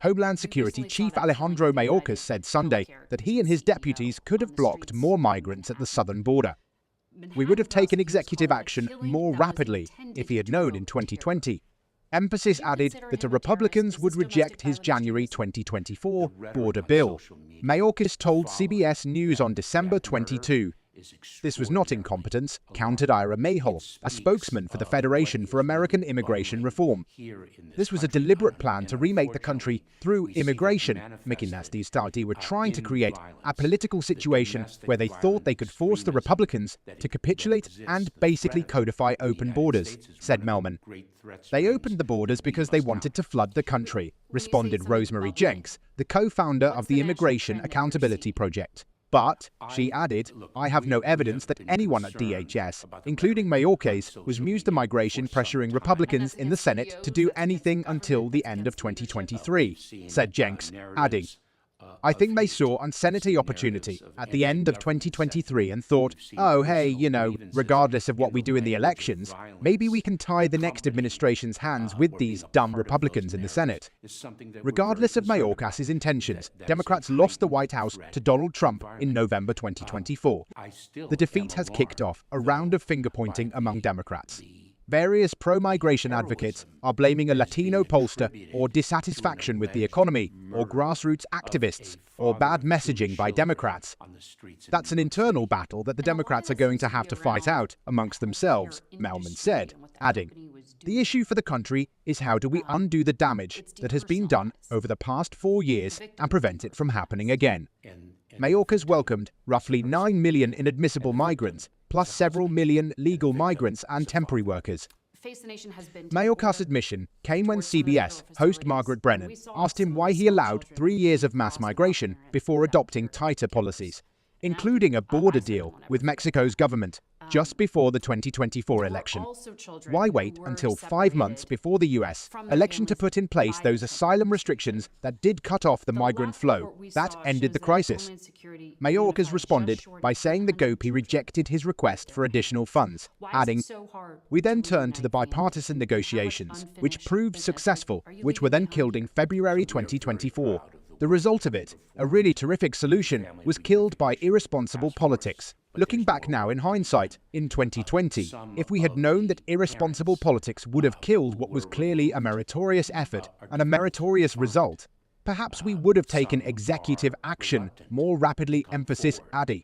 Homeland Security Chief Alejandro Mayorkas said Sunday that he and his deputies could have blocked more migrants at the southern border. "We would have taken executive action more rapidly if he had known in 2020. Emphasis added that the Republicans would reject his January 2024 border bill. Mayorkas told CBS News on December 22. This was not incompetence, countered Ira Mayhol, a spokesman for the Federation for American Immigration Reform. This was a deliberate plan to remake the country through immigration. McKinney's party were trying to create a political situation where they thought they could force the Republicans to capitulate and basically codify open borders," said Melman. "They opened the borders because they wanted to flood the country," responded Rosemary Jenks, the co-founder of the Immigration Accountability Project. "But," she added, "I have no evidence that anyone at DHS, including Mayorkas, was used the migration pressuring Republicans in the Senate to do anything until the end of 2023, said Jenks, adding, "I think they saw a Senate opportunity at the end of 2023 and thought, oh, hey, regardless of what we do in the elections, maybe we can tie the next administration's hands with these dumb Republicans in the Senate." Regardless of Mayorkas' intentions, Democrats lost the White House to Donald Trump in November 2024. The defeat has kicked off a round of finger-pointing among Democrats. Various pro-migration advocates are blaming a Latino pollster or dissatisfaction with the economy, or grassroots activists, or bad messaging by Democrats. That's an internal battle that the Democrats are going to have to fight out amongst themselves, Melman said, adding, "The issue for the country is how do we undo the damage that has been done over the past 4 years and prevent it from happening again." Mayorkas welcomed roughly 9 million inadmissible migrants, plus several million legal migrants and temporary workers. Mayorkas' admission came when CBS host Margaret Brennan asked him why he allowed 3 years of mass migration before adopting tighter policies, including a border deal with Mexico's government just before the 2024 election. Why wait until 5 months before the U.S. election to put in place those asylum restrictions that did cut off the migrant flow that ended the crisis? Mayorkas responded by saying the GOP rejected his request for additional funds, adding, "We then turned to the bipartisan negotiations, which proved successful, which were then killed in February 2024. The result of it, a really terrific solution, was killed by irresponsible politics." Looking back now in hindsight, in 2020, if we had known that irresponsible politics would have killed what was clearly a meritorious effort and a meritorious result, perhaps we would have taken executive action more rapidly, emphasis added.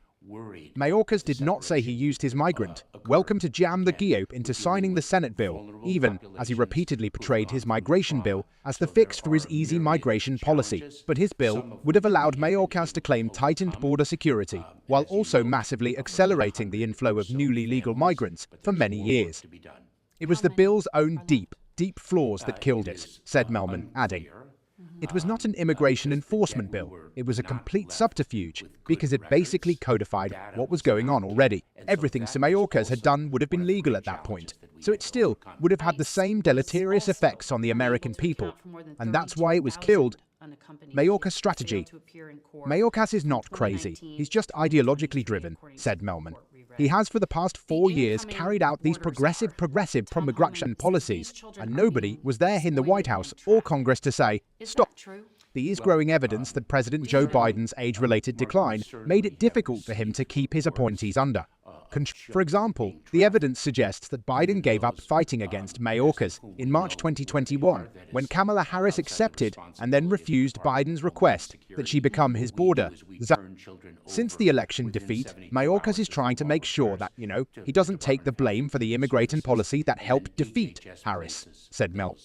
Mayorkas did not say he used his migrant welcome to jam the GOP into signing the Senate bill, even as he repeatedly portrayed his migration bill as the fix for his easy migration policy. But his bill would have allowed Mayorkas to claim tightened border security, while also massively accelerating the inflow of newly legal migrants for many years. "It was the bill's own deep flaws that killed it," said Melman, adding, "It was not an immigration enforcement bill. It was a complete subterfuge because it basically codified what was going on already. Everything Mayorkas had done would have been legal at that point, so it still would have had the same deleterious effects on the American people, and that's why it was killed." Mayorkas' strategy. "Mayorkas is not crazy. He's just ideologically driven," said Melman. "He has for the past 4 years carried out these progressive pro-migration policies, and nobody was there in the White House or Congress to say, stop." There is growing evidence that President Joe Biden's age-related decline made it difficult for him to keep his appointees under. For example, the evidence suggests that Biden gave up fighting against Mayorkas in March 2021, when Kamala Harris accepted and then refused Biden's request that she become his border. Since the election defeat, Mayorkas is trying to make sure that, he doesn't take the blame for the immigration policy that helped defeat Harris, said Mel.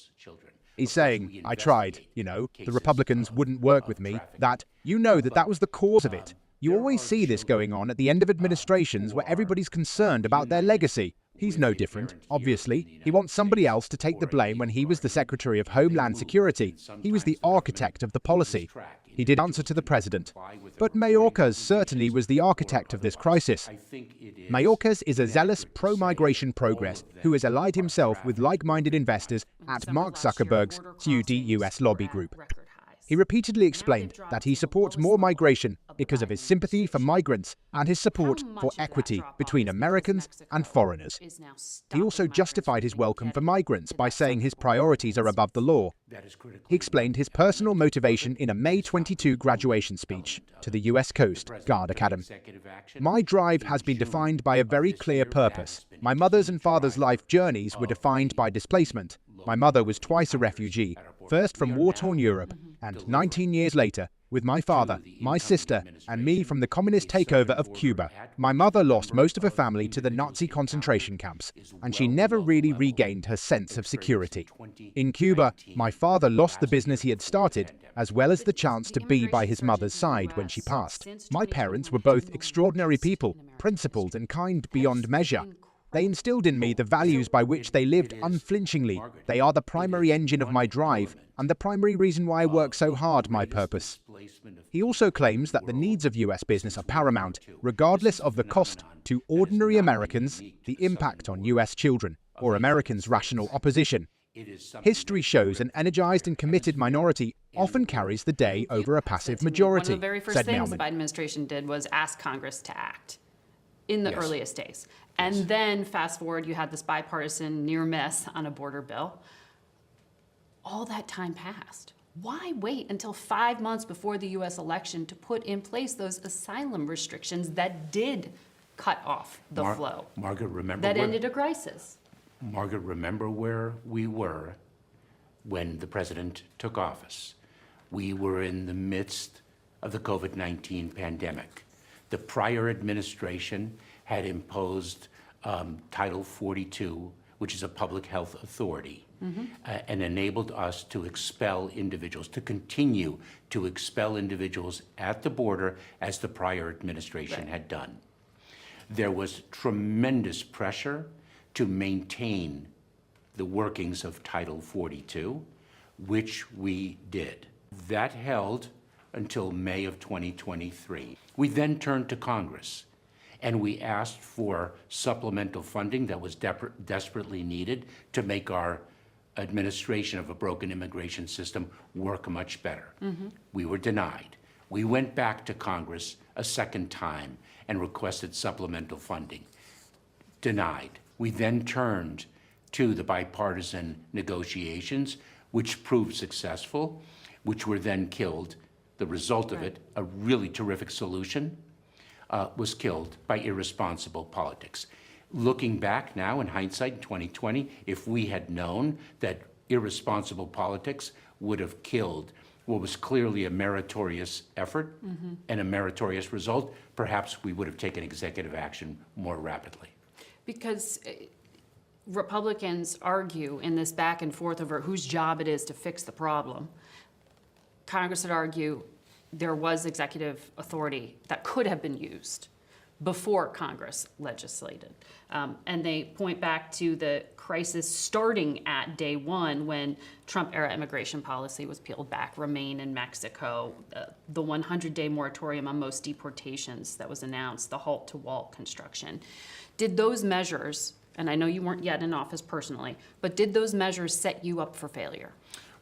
He's saying, "I tried, the Republicans wouldn't work with me, that was the cause of it. You always see this going on at the end of administrations where everybody's concerned about their legacy. He's no different, obviously. He wants somebody else to take the blame when he was the Secretary of Homeland Security. He was the architect of the policy. He did answer to the president. But Mayorkas certainly was the architect of this crisis. Mayorkas is a zealous pro-migration progress who has allied himself with like-minded investors at Mark Zuckerberg's pseudo-US lobby group. He repeatedly explained that he supports more migration because of his sympathy for migrants and his support for equity between Americans and foreigners. He also justified his welcome for migrants by saying his priorities are above the law. He explained his personal motivation in a May 22 graduation speech to the U.S. Coast Guard Academy. "My drive has been defined by a very clear purpose. My mother's and father's life journeys were defined by displacement. My mother was twice a refugee, first from war-torn Europe, and 19 years later, with my father, my sister, and me from the communist takeover of Cuba. My mother lost most of her family to the Nazi concentration camps, and she never really regained her sense of security. In Cuba, my father lost the business he had started, as well as the chance to be by his mother's side when she passed. My parents were both extraordinary people, principled and kind beyond measure. They instilled in me the values by which they lived unflinchingly. They are the primary engine of my drive, and the primary reason why I work so hard, my purpose." He also claims that the needs of US business are paramount, regardless of the cost to ordinary Americans, the impact on US children, or Americans' rational opposition. History shows an energized and committed minority often carries the day over a passive majority, One of the very first things the Biden administration did was ask Congress to act in the earliest days. And then fast forward, you had this bipartisan near miss on a border bill. All that time passed. Why wait until 5 months before the US election to put in place those asylum restrictions that did cut off the flow? Margaret, remember that ended a crisis. Margaret, remember where we were when the president took office. We were in the midst of the COVID-19 pandemic. The prior administration had imposed Title 42, which is a public health authority, and enabled us to expel individuals, to continue to expel individuals at the border as the prior administration had done. There was tremendous pressure to maintain the workings of Title 42, which we did. That held until May of 2023. We then turned to Congress and we asked for supplemental funding that was desperately needed to make our administration of a broken immigration system work much better. We were denied. We went back to Congress a second time and requested supplemental funding. Denied. We then turned to the bipartisan negotiations, which proved successful, which were then killed. The result of it, a really terrific solution, was killed by irresponsible politics. Looking back now in hindsight in 2020, if we had known that irresponsible politics would have killed what was clearly a meritorious effort and a meritorious result, perhaps we would have taken executive action more rapidly. Because Republicans argue in this back and forth over whose job it is to fix the problem. Congress would argue there was executive authority that could have been used before Congress legislated. And they point back to the crisis starting at day one when Trump-era immigration policy was peeled back, remain in Mexico, the 100-day moratorium on most deportations that was announced, the halt to wall construction. Did those measures, and I know you weren't yet in office personally, but did those measures set you up for failure?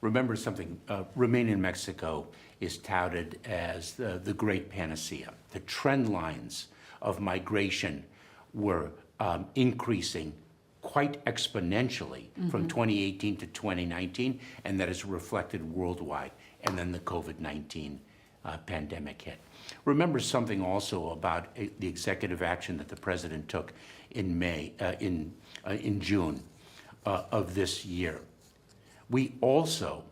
Remember something, Remain in Mexico is touted as the great panacea. The trend lines of migration were increasing quite exponentially from 2018 to 2019, and that is reflected worldwide. And then the COVID-19 pandemic hit. Remember something also about the executive action that the president took in June of this year. We also,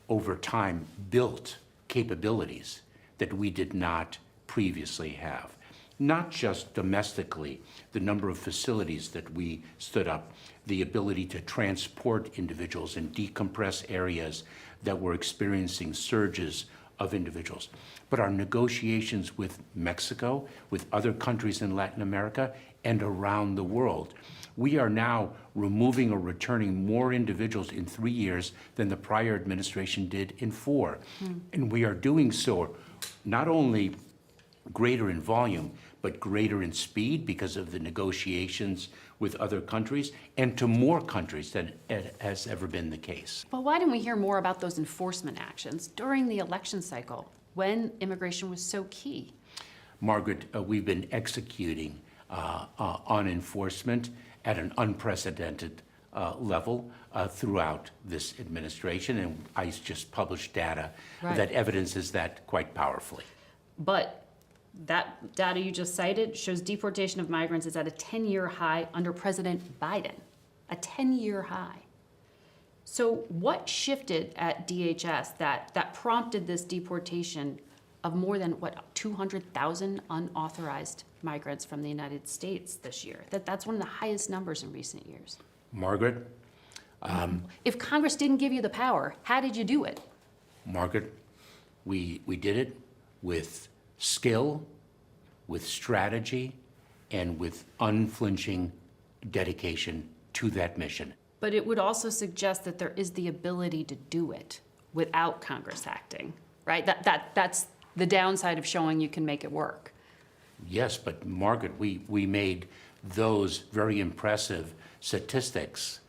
over time, built capabilities that we did not previously have. Not just domestically, the number of facilities that we stood up, the ability to transport individuals and decompress areas that were experiencing surges of individuals, but our negotiations with Mexico, with other countries in Latin America, and around the world. We are now removing or returning more individuals in 3 years than the prior administration did in 4. And we are doing so not only greater in volume, but greater in speed because of the negotiations with other countries, and to more countries than it has ever been the case. But why didn't we hear more about those enforcement actions during the election cycle when immigration was so key? Margaret, we've been executing on enforcement at an unprecedented level throughout this administration, and ICE just published data that evidences that quite powerfully. But that data you just cited shows deportation of migrants is at a 10-year high under President Biden, a 10-year high. So what shifted at DHS that prompted this deportation of more than, 200,000 unauthorized migrants from the United States this year? That's one of the highest numbers in recent years. Margaret? If Congress didn't give you the power, how did you do it? Margaret, we did it with skill, with strategy, and with unflinching dedication to that mission. But it would also suggest that there is the ability to do it without Congress acting, right? That's the downside of showing you can make it work. Yes, but Margaret, we made those very impressive statistics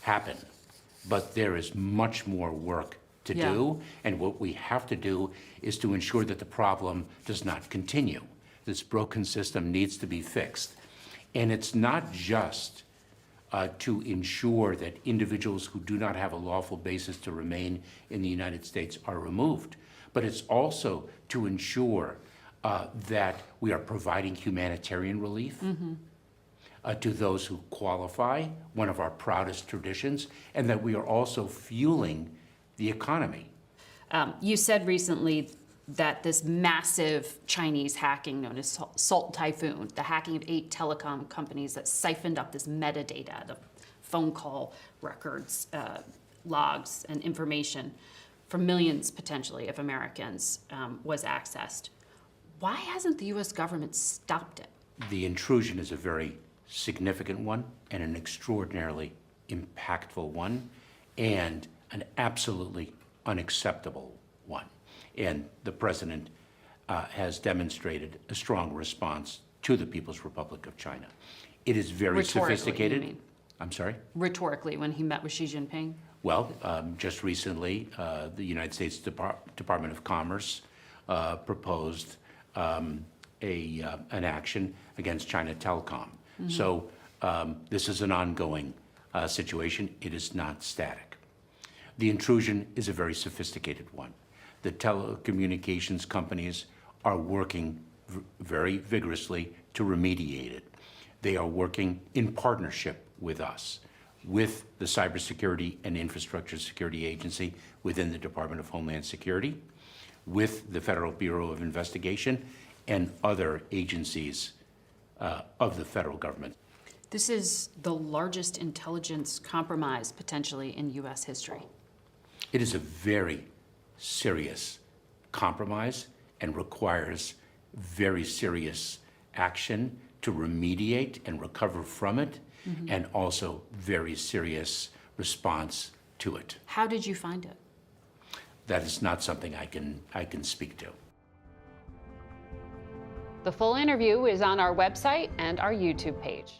happen. But there is much more work to do, and what we have to do is to ensure that the problem does not continue. This broken system needs to be fixed. And it's not just to ensure that individuals who do not have a lawful basis to remain in the United States are removed, but it's also to ensure that we are providing humanitarian relief to those who qualify, one of our proudest traditions, and that we are also fueling the economy. You said recently that this massive Chinese hacking known as Salt Typhoon, the hacking of 8 telecom companies that siphoned up this metadata, the phone call records, logs, and information from millions, potentially, of Americans was accessed. Why hasn't the U.S. government stopped it? The intrusion is a very significant one and an extraordinarily impactful one and an absolutely unacceptable one. And the president has demonstrated a strong response to the People's Republic of China. It is very sophisticated. You mean? I'm sorry? Rhetorically, when he met with Xi Jinping? Well, just recently, the United States Department of Commerce proposed an action against China Telecom. So this is an ongoing situation. It is not static. The intrusion is a very sophisticated one. The telecommunications companies are working very vigorously to remediate it. They are working in partnership with us, with the Cybersecurity and Infrastructure Security Agency within the Department of Homeland Security, with the Federal Bureau of Investigation, and other agencies of the federal government. This is the largest intelligence compromise, potentially, in U.S. history. It is a very serious compromise and requires very serious action to remediate and recover from it, and also very serious response to it. How did you find it? That is not something I can speak to. The full interview is on our website and our YouTube page.